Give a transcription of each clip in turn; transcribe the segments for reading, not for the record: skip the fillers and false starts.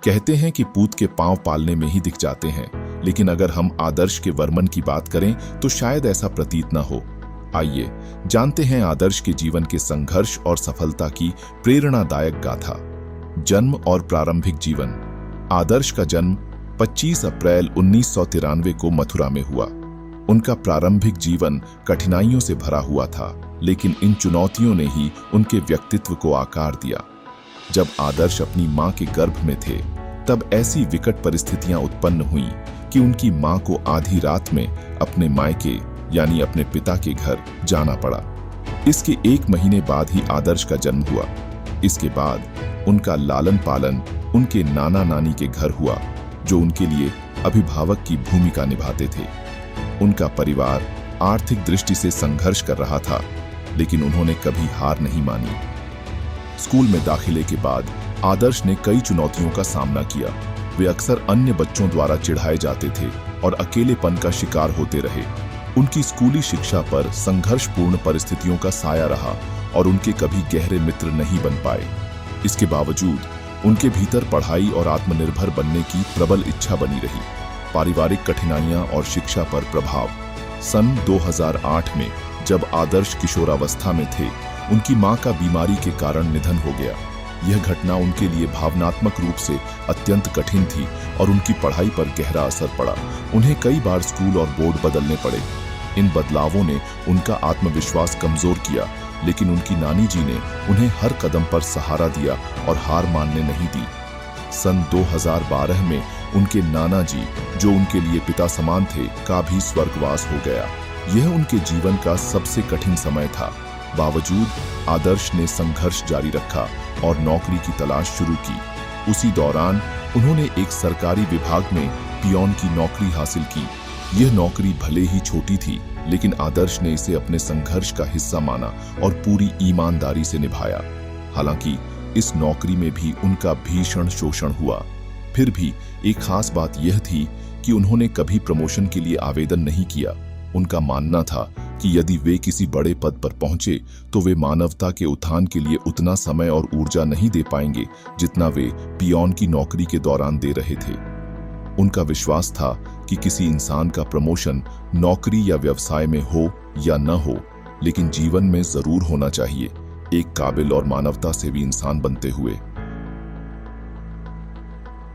कहते हैं कि पूत के पांव पालने में ही दिख जाते हैं, लेकिन अगर हम आदर्श के वर्मन की बात करें तो शायद ऐसा प्रतीत न हो। आइए जानते हैं आदर्श के जीवन के संघर्ष और सफलता की प्रेरणादायक गाथा। जन्म और प्रारंभिक जीवन। आदर्श का जन्म 25 अप्रैल 1993 को मथुरा में हुआ। उनका प्रारंभिक जीवन कठिनाइयों से भरा हुआ था, लेकिन इन चुनौतियों ने ही उनके व्यक्तित्व को आकार दिया। जब आदर्श अपनी मां के गर्भ में थे, तब ऐसी विकट परिस्थितियां उत्पन्न हुई कि उनकी मां को आधी रात में अपने मायके यानी अपने पिता के घर जाना पड़ा। इसके 1 महीने बाद ही आदर्श का जन्म हुआ। इसके बाद उनका लालन पालन उनके नाना नानी के घर हुआ, जो उनके लिए अभिभावक की भूमिका निभाते थे। उनका परिवार आर्थिक दृष्टि से संघर्ष कर रहा था, लेकिन उन्होंने कभी हार नहीं मानी। स्कूल में दाखिले के बाद आदर्श ने कई चुनौतियों का सामना किया। वे अक्सर अन्य बच्चों द्वारा चिढ़ाए जाते थे और अकेलेपन का शिकार होते रहे। उनकी स्कूली शिक्षा पर संघर्षपूर्ण परिस्थितियों का साया रहा और उनके कभी गहरे मित्र नहीं बन पाए। इसके बावजूद उनके भीतर पढ़ाई और आत्मनिर्भर बनने की प्रबल इच्छा बनी रही। पारिवारिक कठिनाइयां और शिक्षा पर प्रभाव। सन 2008 में जब आदर्श किशोरावस्था में थे, उनकी मां का बीमारी के कारण निधन हो गया। यह घटना उनके लिए भावनात्मक रूप से अत्यंत कठिन थी और उनकी पढ़ाई पर गहरा असर पड़ा। उन्हें कई बार स्कूल और बोर्ड बदलने पड़े। इन बदलावों ने उनका आत्मविश्वास कमजोर किया, लेकिन उनकी नानी जी ने उन्हें हर कदम पर सहारा दिया और हार मानने नहीं दी। सन 2012 में उनके नाना जी, जो उनके लिए पिता समान थे, का भी स्वर्गवास हो गया। यह उनके जीवन का सबसे कठिन समय था। बावजूद आदर्श ने संघर्ष जारी रखा और नौकरी की तलाश शुरू की। उसी दौरान उन्होंने एक सरकारी विभाग में पियोन की नौकरी हासिल की। यह नौकरी भले ही छोटी थी, लेकिन आदर्श ने इसे अपने संघर्ष का हिस्सा माना और पूरी ईमानदारी से निभाया। हालांकि इस नौकरी में भी उनका भीषण शोषण हुआ। फिर भी एक खास बात यह थी कि उन्होंने कभी प्रमोशन के लिए आवेदन नहीं किया। उनका मानना था कि यदि वे किसी बड़े पद पर पहुंचे तो वे मानवता के उत्थान के लिए उतना समय और ऊर्जा नहीं दे पाएंगे जितना वे पियोन की नौकरी के दौरान दे रहे थे। उनका विश्वास था कि किसी इंसान का प्रमोशन नौकरी या व्यवसाय में हो या न हो, लेकिन जीवन में जरूर होना चाहिए, एक काबिल और मानवता से भी इंसान बनते हुए।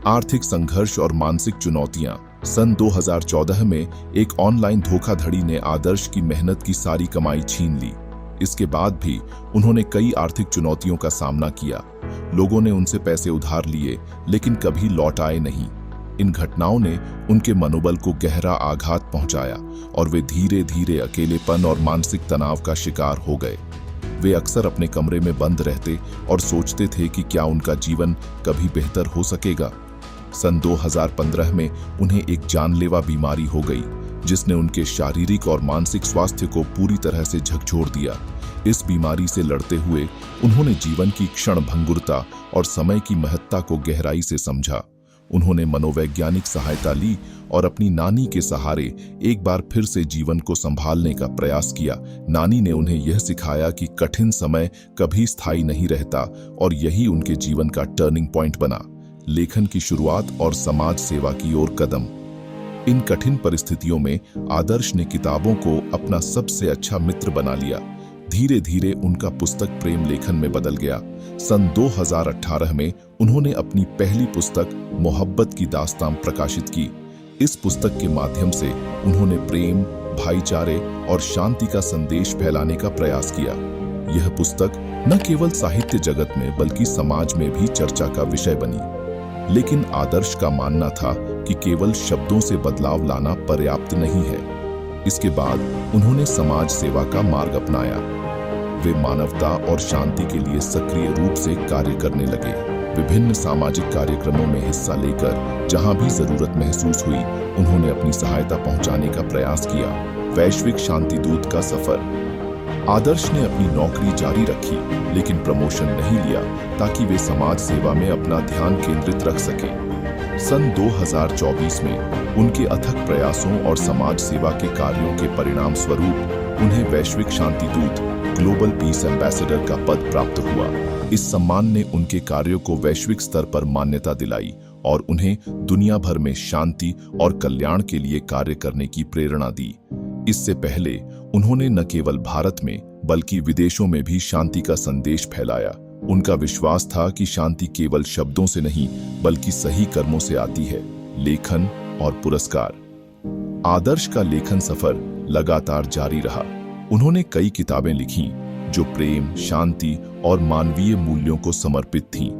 आर्थिक संघर्ष और मानसिक चुनौतियां। सन 2014 में एक ऑनलाइन धोखाधड़ी ने आदर्श की मेहनत की सारी कमाई छीन ली। इसके बाद भी उन्होंने कई आर्थिक चुनौतियों का सामना किया। लोगों ने उनसे पैसे उधार लिए, लेकिन कभी लौट आए नहीं। इन घटनाओं ने उनके मनोबल को गहरा आघात पहुंचाया और वे धीरे धीरे अकेलेपन और मानसिक तनाव का शिकार हो गए। वे अक्सर अपने कमरे में बंद रहते और सोचते थे कि क्या उनका जीवन कभी बेहतर हो सकेगा। सन 2015 में उन्हें एक जानलेवा बीमारी हो गई, जिसने उनके शारीरिक और मानसिक स्वास्थ्य को पूरी तरह से झकझोर दिया। इस बीमारी से लड़ते हुए उन्होंने जीवन की क्षणभंगुरता और समय की महत्ता को गहराई से समझा। उन्होंने मनोवैज्ञानिक सहायता ली और अपनी नानी के सहारे एक बार फिर से जीवन को संभालने का प्रयास किया। नानी ने उन्हें यह सिखाया कि कठिन समय कभी स्थायी नहीं रहता, और यही उनके जीवन का टर्निंग पॉइंट बना। लेखन की शुरुआत और समाज सेवा की ओर कदम। इन कठिन परिस्थितियों में आदर्श ने किताबों को अपना सबसे अच्छा मित्र बना लिया। धीरे धीरे उनका पुस्तक प्रेम लेखन में बदल गया। सन 2018 में उन्होंने अपनी पहली पुस्तक मोहब्बत की दास्तान प्रकाशित की। इस पुस्तक के माध्यम से उन्होंने प्रेम, भाईचारे और शांति का संदेश फैलाने का प्रयास किया। यह पुस्तक न केवल साहित्य जगत में बल्कि समाज में भी चर्चा का विषय बनी। लेकिन आदर्श का मानना था कि केवल शब्दों से बदलाव लाना पर्याप्त नहीं है। इसके बाद उन्होंने समाज सेवा का मार्ग अपनाया। वे मानवता और शांति के लिए सक्रिय रूप से कार्य करने लगे। विभिन्न सामाजिक कार्यक्रमों में हिस्सा लेकर जहां भी जरूरत महसूस हुई, उन्होंने अपनी सहायता पहुंचाने का प्रयास किया। वैश्विक शांति दूत का सफर। आदर्श ने अपनी नौकरी जारी रखी, लेकिन प्रमोशन नहीं लिया ताकि वे समाज सेवा में अपना ध्यान केंद्रित रख सकें। सन 2024 में उनके अथक प्रयासों और समाज सेवा के कार्यों के परिणाम स्वरूप उन्हें वैश्विक शांति दूत, ग्लोबल पीस एम्बेसडर का पद प्राप्त हुआ। इस सम्मान ने उनके कार्यों को वैश्विक स्तर पर मान्यता दिलाई और उन्हें दुनिया भर में शांति और कल्याण के लिए कार्य करने की प्रेरणा दी। इससे पहले उन्होंने न केवल भारत में बल्कि विदेशों में भी शांति का संदेश फैलाया। उनका विश्वास था कि शांति केवल शब्दों से नहीं बल्कि सही कर्मों से आती है। लेखन और पुरस्कार। आदर्श का लेखन सफर लगातार जारी रहा। उन्होंने कई किताबें लिखीं जो प्रेम, शांति और मानवीय मूल्यों को समर्पित थीं।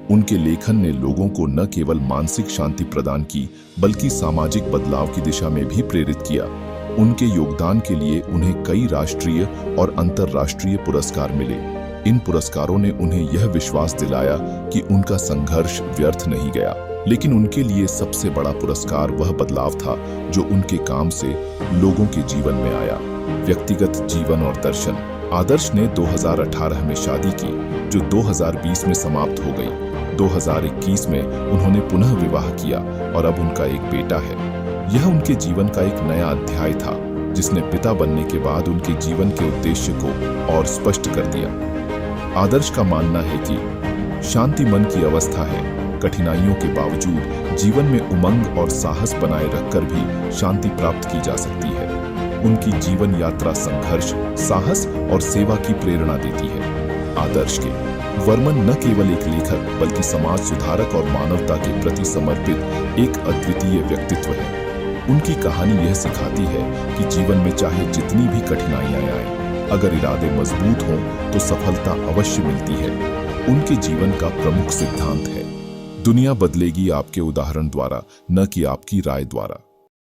उनके लेखन ने लोगों को न केवल मानसिक शांति प्रदान की बल्कि सामाजिक बदलाव की दिशा में भी प्रेरित किया। उनके योगदान के लिए उन्हें कई राष्ट्रीय और अंतर्राष्ट्रीय पुरस्कार मिले। इन पुरस्कारों ने उन्हें यह विश्वास दिलाया कि उनका संघर्ष व्यर्थ नहीं गया। लेकिन उनके लिए सबसे बड़ा पुरस्कार वह बदलाव था जो उनके काम से लोगों के जीवन में आया। व्यक्तिगत जीवन और दर्शन। आदर्श ने 2018 में शादी की जो 2020 में समाप्त हो गई। 2021 में उन्होंने पुनः विवाह किया और अब उनका एक बेटा है। यह उनके जीवन का एक नया अध्याय था जिसने पिता बनने के बाद उनके जीवन के उद्देश्य को और स्पष्ट कर दिया। आदर्श का मानना है कि शांति मन की अवस्था है। कठिनाइयों के बावजूद जीवन में उमंग और साहस बनाए रखकर भी शांति प्राप्त की जा सकती है। उनकी जीवन यात्रा संघर्ष, साहस और सेवा की प्रेरणा देती है। आदर्श के वर्मन न केवल एक लेखक बल्कि समाज सुधारक और मानवता के प्रति समर्पित एक अद्वितीय व्यक्तित्व है। उनकी कहानी यह सिखाती है कि जीवन में चाहे जितनी भी कठिनाइयां आएं, अगर इरादे मजबूत हों तो सफलता अवश्य मिलती है। उनके जीवन का प्रमुख सिद्धांत है, दुनिया बदलेगी आपके उदाहरण द्वारा, न कि आपकी राय द्वारा।